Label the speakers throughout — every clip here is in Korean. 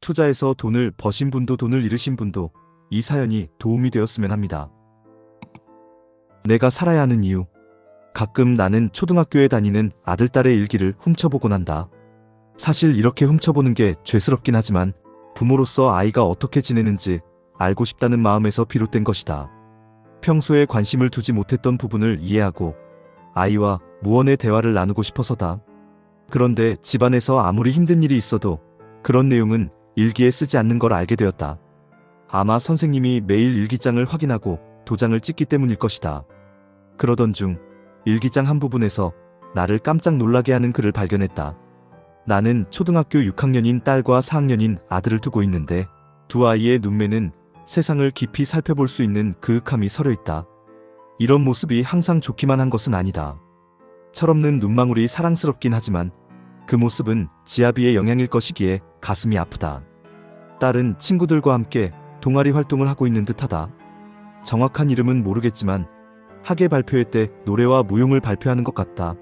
Speaker 1: 투자해서 돈을 버신 분도 돈을 잃으신 분도 이 사연이 도움이 되었으면 합니다. 내가 살아야 하는 이유. 가끔 나는 초등학교에 다니는 아들, 딸의 일기를 훔쳐보곤 한다. 사실 이렇게 훔쳐보는 게 죄스럽긴 하지만 부모로서 아이가 어떻게 지내는지 알고 싶다는 마음에서 비롯된 것이다. 평소에 관심을 두지 못했던 부분을 이해하고 아이와 무언의 대화를 나누고 싶어서다. 그런데 집안에서 아무리 힘든 일이 있어도 그런 내용은 일기에 쓰지 않는 걸 알게 되었다. 아마 선생님이 매일 일기장을 확인하고 도장을 찍기 때문일 것이다. 그러던 중 일기장 한 부분에서 나를 깜짝 놀라게 하는 글을 발견했다. 나는 초등학교 6학년인 딸과 4학년인 아들을 두고 있는데 두 아이의 눈매는 세상을 깊이 살펴볼 수 있는 그윽함이 서려 있다. 이런 모습이 항상 좋기만 한 것은 아니다. 철없는 눈망울이 사랑스럽긴 하지만 그 모습은 지아비의 영향일 것이기에 가슴이 아프다. 딸은 친구들과 함께 동아리 활동을 하고 있는 듯하다. 정확한 이름은 모르겠지만 학예 발표회 때 노래와 무용을 발표하는 것 같다.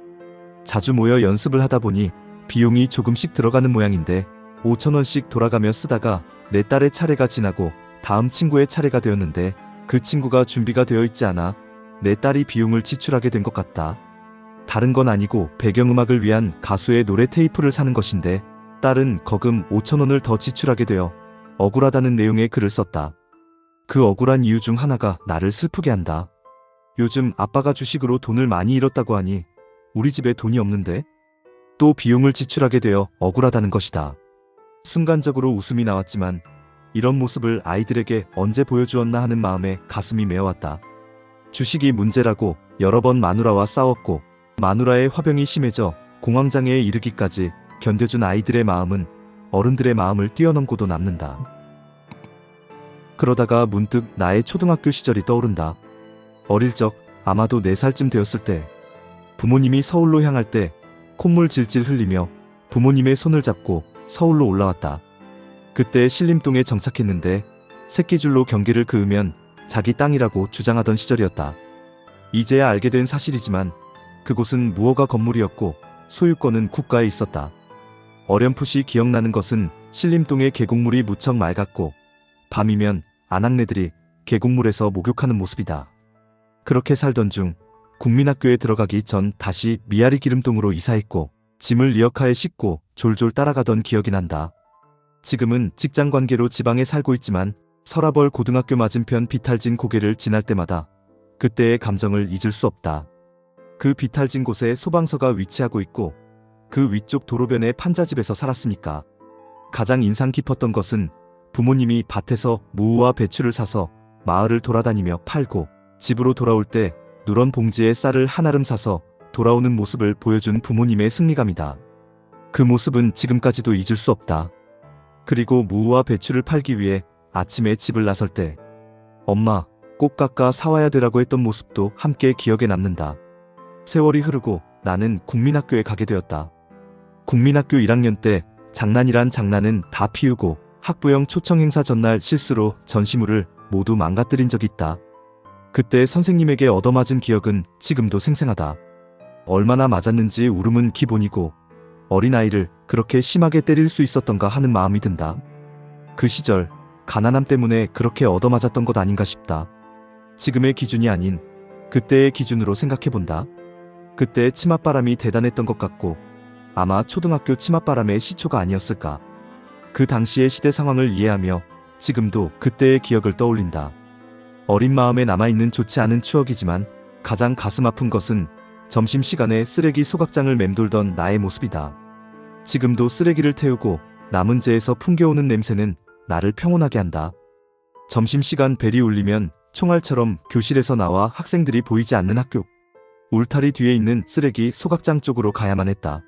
Speaker 1: 자주 모여 연습을 하다 보니 비용이 조금씩 들어가는 모양인데 5,000원씩 돌아가며 쓰다가 내 딸의 차례가 지나고 다음 친구의 차례가 되었는데 그 친구가 준비가 되어 있지 않아 내 딸이 비용을 지출하게 된 것 같다. 다른 건 아니고 배경음악을 위한 가수의 노래 테이프를 사는 것인데 딸은 거금 5,000원을 더 지출하게 되어 억울하다는 내용의 글을 썼다. 그 억울한 이유 중 하나가 나를 슬프게 한다. 요즘 아빠가 주식으로 돈을 많이 잃었다고 하니 우리 집에 돈이 없는데 또 비용을 지출하게 되어 억울하다는 것이다. 순간적으로 웃음이 나왔지만 이런 모습을 아이들에게 언제 보여주었나 하는 마음에 가슴이 메어왔다. 주식이 문제라고 여러 번 마누라와 싸웠고 마누라의 화병이 심해져 공황장애에 이르기까지 견뎌준 아이들의 마음은 어른들의 마음을 뛰어넘고도 남는다. 그러다가 문득 나의 초등학교 시절이 떠오른다. 어릴 적 아마도 4살쯤 되었을 때 부모님이 서울로 향할 때 콧물 질질 흘리며 부모님의 손을 잡고 서울로 올라왔다. 그때 신림동에 정착했는데 새끼줄로 경계를 그으면 자기 땅이라고 주장하던 시절이었다. 이제야 알게 된 사실이지만 그곳은 무허가 건물이었고 소유권은 국가에 있었다. 어렴풋이 기억나는 것은 신림동의 계곡물이 무척 맑았고 밤이면 아낙네들이 계곡물에서 목욕하는 모습이다. 그렇게 살던 중 국민학교에 들어가기 전 다시 미아리 기름동으로 이사했고 짐을 리어카에 싣고 졸졸 따라가던 기억이 난다. 지금은 직장관계로 지방에 살고 있지만 서라벌 고등학교 맞은편 비탈진 고개를 지날 때마다 그때의 감정을 잊을 수 없다. 그 비탈진 곳에 소방서가 위치하고 있고 그 위쪽 도로변의 판자집에서 살았으니까. 가장 인상 깊었던 것은 부모님이 밭에서 무와 배추를 사서 마을을 돌아다니며 팔고 집으로 돌아올 때 누런 봉지에 쌀을 한아름 사서 돌아오는 모습을 보여준 부모님의 승리감이다. 그 모습은 지금까지도 잊을 수 없다. 그리고 무와 배추를 팔기 위해 아침에 집을 나설 때 엄마 꼭 깎아 사와야 되라고 했던 모습도 함께 기억에 남는다. 세월이 흐르고 나는 국민학교에 가게 되었다. 국민학교 1학년 때 장난이란 장난은 다 피우고 학부형 초청 행사 전날 실수로 전시물을 모두 망가뜨린 적이 있다. 그때 선생님에게 얻어맞은 기억은 지금도 생생하다. 얼마나 맞았는지 울음은 기본이고 어린아이를 그렇게 심하게 때릴 수 있었던가 하는 마음이 든다. 그 시절 가난함 때문에 그렇게 얻어맞았던 것 아닌가 싶다. 지금의 기준이 아닌 그때의 기준으로 생각해본다. 그때 치맛바람이 대단했던 것 같고 아마 초등학교 치맛바람의 시초가 아니었을까. 그 당시의 시대 상황을 이해하며 지금도 그때의 기억을 떠올린다. 어린 마음에 남아있는 좋지 않은 추억이지만 가장 가슴 아픈 것은 점심시간에 쓰레기 소각장을 맴돌던 나의 모습이다. 지금도 쓰레기를 태우고 남은 재에서 풍겨오는 냄새는 나를 평온하게 한다. 점심시간 벨이 울리면 총알처럼 교실에서 나와 학생들이 보이지 않는 학교. 울타리 뒤에 있는 쓰레기 소각장 쪽으로 가야만 했다.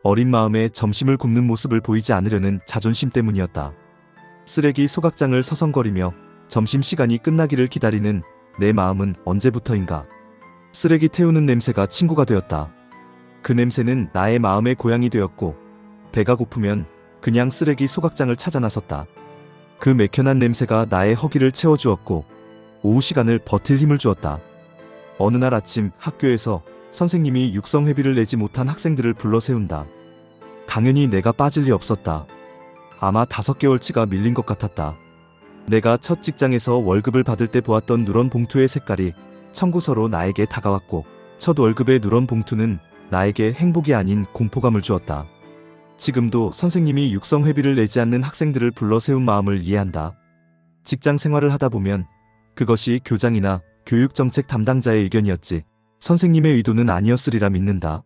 Speaker 1: 어린 마음에 점심을 굶는 모습을 보이지 않으려는 자존심 때문이었다. 쓰레기 소각장을 서성거리며 점심시간이 끝나기를 기다리는 내 마음은 언제부터인가 쓰레기 태우는 냄새가 친구가 되었다. 그 냄새는 나의 마음의 고향이 되었고 배가 고프면 그냥 쓰레기 소각장을 찾아 나섰다. 그 매캐난 냄새가 나의 허기를 채워주었고 오후 시간을 버틸 힘을 주었다. 어느 날 아침 학교에서 선생님이 육성회비를 내지 못한 학생들을 불러 세운다. 당연히 내가 빠질 리 없었다. 아마 5개월치가 밀린 것 같았다. 내가 첫 직장에서 월급을 받을 때 보았던 누런 봉투의 색깔이 청구서로 나에게 다가왔고, 첫 월급의 누런 봉투는 나에게 행복이 아닌 공포감을 주었다. 지금도 선생님이 육성회비를 내지 않는 학생들을 불러 세운 마음을 이해한다. 직장 생활을 하다 보면 그것이 교장이나 교육정책 담당자의 의견이었지 선생님의 의도는 아니었으리라 믿는다.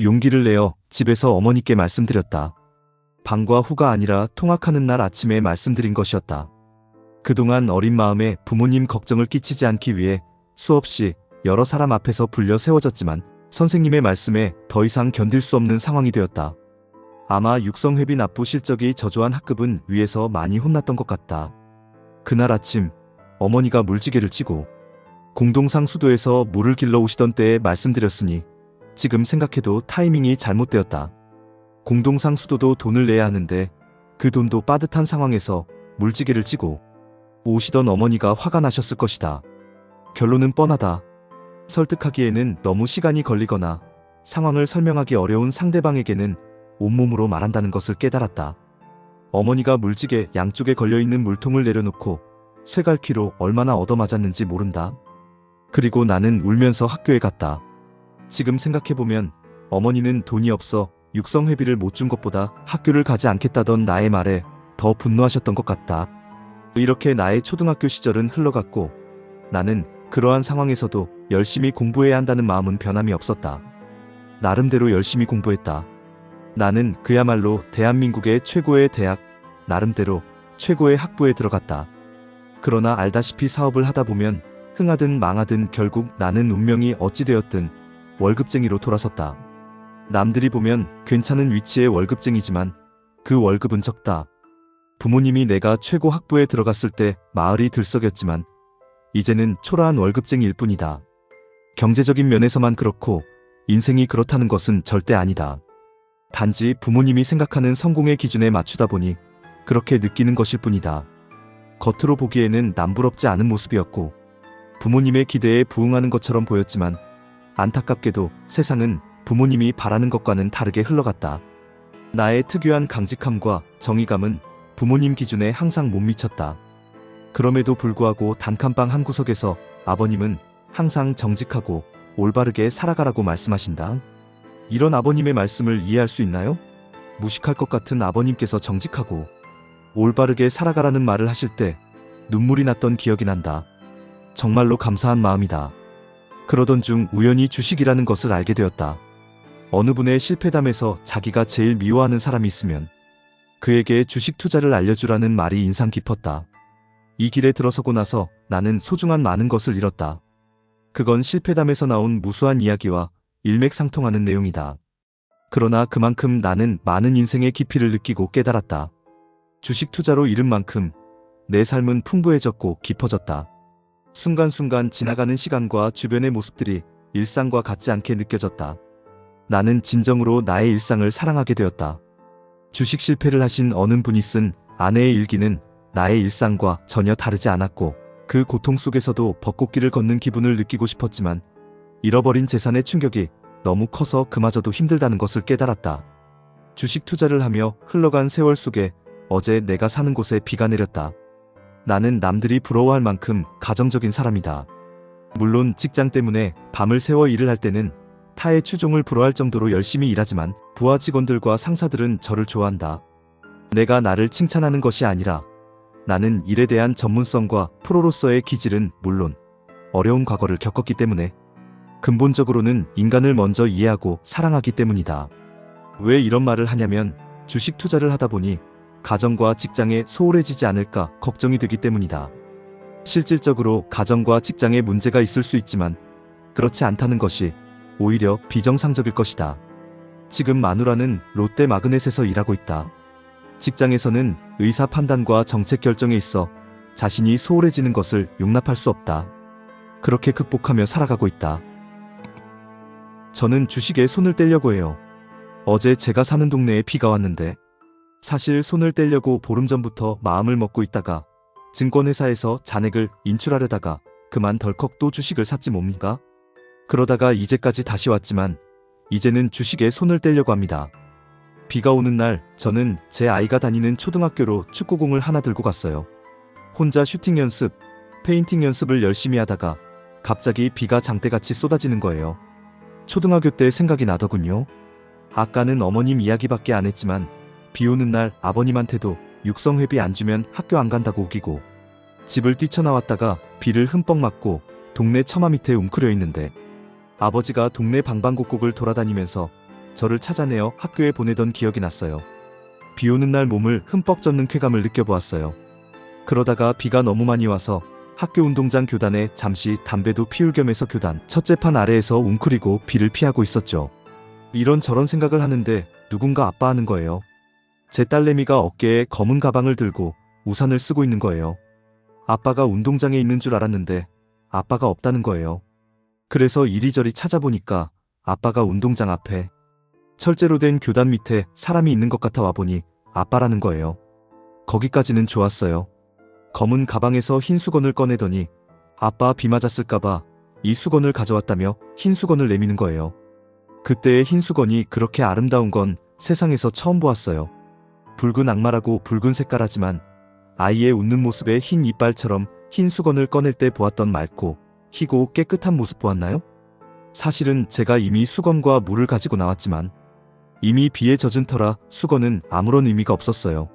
Speaker 1: 용기를 내어 집에서 어머니께 말씀드렸다. 방과 후가 아니라 통학하는 날 아침에 말씀드린 것이었다. 그동안 어린 마음에 부모님 걱정을 끼치지 않기 위해 수없이 여러 사람 앞에서 불려 세워졌지만 선생님의 말씀에 더 이상 견딜 수 없는 상황이 되었다. 아마 육성회비 납부 실적이 저조한 학급은 위에서 많이 혼났던 것 같다. 그날 아침 어머니가 물지개를 치고 공동상 수도에서 물을 길러 오시던 때에 말씀드렸으니 지금 생각해도 타이밍이 잘못되었다. 공동상 수도도 돈을 내야 하는데 그 돈도 빠듯한 상황에서 물지개를 치고 오시던 어머니가 화가 나셨을 것이다. 결론은 뻔하다. 설득하기에는 너무 시간이 걸리거나 상황을 설명하기 어려운 상대방에게는 온몸으로 말한다는 것을 깨달았다. 어머니가 물지개 양쪽에 걸려있는 물통을 내려놓고 쇠갈퀴로 얼마나 얻어맞았는지 모른다. 그리고 나는 울면서 학교에 갔다. 지금 생각해보면 어머니는 돈이 없어 육성회비를 못 준 것보다 학교를 가지 않겠다던 나의 말에 더 분노하셨던 것 같다. 이렇게 나의 초등학교 시절은 흘러갔고 나는 그러한 상황에서도 열심히 공부해야 한다는 마음은 변함이 없었다. 나름대로 열심히 공부했다. 나는 그야말로 대한민국의 최고의 대학, 나름대로 최고의 학부에 들어갔다. 그러나 알다시피 사업을 하다 보면 흥하든 망하든 결국 나는 운명이 어찌되었든 월급쟁이로 돌아섰다. 남들이 보면 괜찮은 위치의 월급쟁이지만 그 월급은 적다. 부모님이 내가 최고 학부에 들어갔을 때 마을이 들썩였지만 이제는 초라한 월급쟁이일 뿐이다. 경제적인 면에서만 그렇고 인생이 그렇다는 것은 절대 아니다. 단지 부모님이 생각하는 성공의 기준에 맞추다 보니 그렇게 느끼는 것일 뿐이다. 겉으로 보기에는 남부럽지 않은 모습이었고 부모님의 기대에 부응하는 것처럼 보였지만 안타깝게도 세상은 부모님이 바라는 것과는 다르게 흘러갔다. 나의 특유한 강직함과 정의감은 부모님 기준에 항상 못 미쳤다. 그럼에도 불구하고 단칸방 한 구석에서 아버님은 항상 정직하고 올바르게 살아가라고 말씀하신다. 이런 아버님의 말씀을 이해할 수 있나요? 무식할 것 같은 아버님께서 정직하고 올바르게 살아가라는 말을 하실 때 눈물이 났던 기억이 난다. 정말로 감사한 마음이다. 그러던 중 우연히 주식이라는 것을 알게 되었다. 어느 분의 실패담에서 자기가 제일 미워하는 사람이 있으면 그에게 주식 투자를 알려주라는 말이 인상 깊었다. 이 길에 들어서고 나서 나는 소중한 많은 것을 잃었다. 그건 실패담에서 나온 무수한 이야기와 일맥상통하는 내용이다. 그러나 그만큼 나는 많은 인생의 깊이를 느끼고 깨달았다. 주식 투자로 잃은 만큼 내 삶은 풍부해졌고 깊어졌다. 순간순간 지나가는 시간과 주변의 모습들이 일상과 같지 않게 느껴졌다. 나는 진정으로 나의 일상을 사랑하게 되었다. 주식 실패를 하신 어느 분이 쓴 아내의 일기는 나의 일상과 전혀 다르지 않았고 그 고통 속에서도 벚꽃길을 걷는 기분을 느끼고 싶었지만 잃어버린 재산의 충격이 너무 커서 그마저도 힘들다는 것을 깨달았다. 주식 투자를 하며 흘러간 세월 속에 어제 내가 사는 곳에 비가 내렸다. 나는 남들이 부러워할 만큼 가정적인 사람이다. 물론 직장 때문에 밤을 새워 일을 할 때는 타의 추종을 불허할 정도로 열심히 일하지만 부하 직원들과 상사들은 저를 좋아한다. 내가 나를 칭찬하는 것이 아니라 나는 일에 대한 전문성과 프로로서의 기질은 물론 어려운 과거를 겪었기 때문에 근본적으로는 인간을 먼저 이해하고 사랑하기 때문이다. 왜 이런 말을 하냐면 주식 투자를 하다 보니 가정과 직장에 소홀해지지 않을까 걱정이 되기 때문이다. 실질적으로 가정과 직장에 문제가 있을 수 있지만 그렇지 않다는 것이 오히려 비정상적일 것이다. 지금 마누라는 롯데 마그넷에서 일하고 있다. 직장에서는 의사 판단과 정책 결정에 있어 자신이 소홀해지는 것을 용납할 수 없다. 그렇게 극복하며 살아가고 있다. 저는 주식에 손을 떼려고 해요. 어제 제가 사는 동네에 비가 왔는데 사실 손을 떼려고 보름 전부터 마음을 먹고 있다가 증권회사에서 잔액을 인출하려다가 그만 덜컥 또 주식을 샀지 뭡니까? 그러다가 이제까지 다시 왔지만 이제는 주식에 손을 떼려고 합니다. 비가 오는 날 저는 제 아이가 다니는 초등학교로 축구공을 하나 들고 갔어요. 혼자 슈팅 연습, 페인팅 연습을 열심히 하다가 갑자기 비가 장대같이 쏟아지는 거예요. 초등학교 때 생각이 나더군요. 아까는 어머님 이야기밖에 안 했지만 비 오는 날 아버님한테도 육성회비 안 주면 학교 안 간다고 우기고 집을 뛰쳐나왔다가 비를 흠뻑 맞고 동네 처마 밑에 웅크려 있는데 아버지가 동네 방방곡곡을 돌아다니면서 저를 찾아내어 학교에 보내던 기억이 났어요. 비 오는 날 몸을 흠뻑 젖는 쾌감을 느껴보았어요. 그러다가 비가 너무 많이 와서 학교 운동장 교단에 잠시 담배도 피울 겸해서 교단 첫째 판 아래에서 웅크리고 비를 피하고 있었죠. 이런저런 생각을 하는데 누군가 아빠하는 거예요. 제 딸내미가 어깨에 검은 가방을 들고 우산을 쓰고 있는 거예요. 아빠가 운동장에 있는 줄 알았는데 아빠가 없다는 거예요. 그래서 이리저리 찾아보니까 아빠가 운동장 앞에 철제로 된 교단 밑에 사람이 있는 것 같아 와보니 아빠라는 거예요. 거기까지는 좋았어요. 검은 가방에서 흰 수건을 꺼내더니 아빠 비 맞았을까봐 이 수건을 가져왔다며 흰 수건을 내미는 거예요. 그때의 흰 수건이 그렇게 아름다운 건 세상에서 처음 보았어요. 붉은 악마라고 붉은 색깔하지만 아이의 웃는 모습에 흰 이빨처럼 흰 수건을 꺼낼 때 보았던 맑고 희고 깨끗한 모습 보았나요? 사실은 제가 이미 수건과 물을 가지고 나왔지만 이미 비에 젖은 터라 수건은 아무런 의미가 없었어요.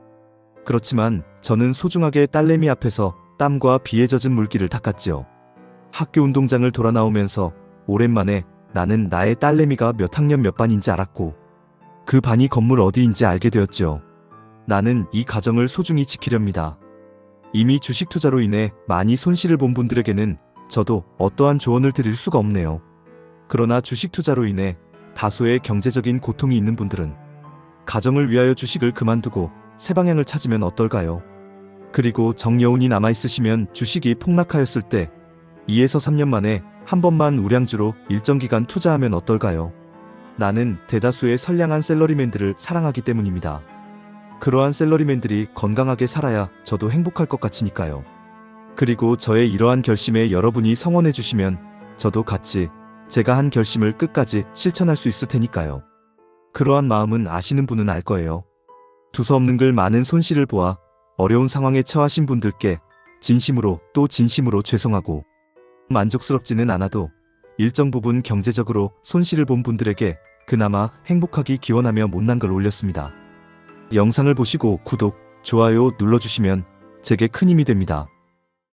Speaker 1: 그렇지만 저는 소중하게 딸내미 앞에서 땀과 비에 젖은 물기를 닦았지요. 학교 운동장을 돌아 나오면서 오랜만에 나는 나의 딸내미가 몇 학년 몇 반인지 알았고 그 반이 건물 어디인지 알게 되었지요. 나는 이 가정을 소중히 지키렵니다. 이미 주식 투자로 인해 많이 손실을 본 분들에게는 저도 어떠한 조언을 드릴 수가 없네요. 그러나 주식 투자로 인해 다소의 경제적인 고통이 있는 분들은 가정을 위하여 주식을 그만두고 새 방향을 찾으면 어떨까요? 그리고 정여운이 남아있으시면 주식이 폭락하였을 때 2에서 3년 만에 한 번만 우량주로 일정 기간 투자하면 어떨까요? 나는 대다수의 선량한 샐러리맨들을 사랑하기 때문입니다. 그러한 샐러리맨들이 건강하게 살아야 저도 행복할 것 같으니까요. 그리고 저의 이러한 결심에 여러분이 성원해 주시면 저도 같이 제가 한 결심을 끝까지 실천할 수 있을 테니까요. 그러한 마음은 아시는 분은 알 거예요. 두서없는 글 많은 손실을 보아 어려운 상황에 처하신 분들께 진심으로 또 진심으로 죄송하고 만족스럽지는 않아도 일정 부분 경제적으로 손실을 본 분들에게 그나마 행복하기 기원하며 못난 글 올렸습니다. 영상을 보시고 구독, 좋아요 눌러주시면 제게 큰 힘이 됩니다.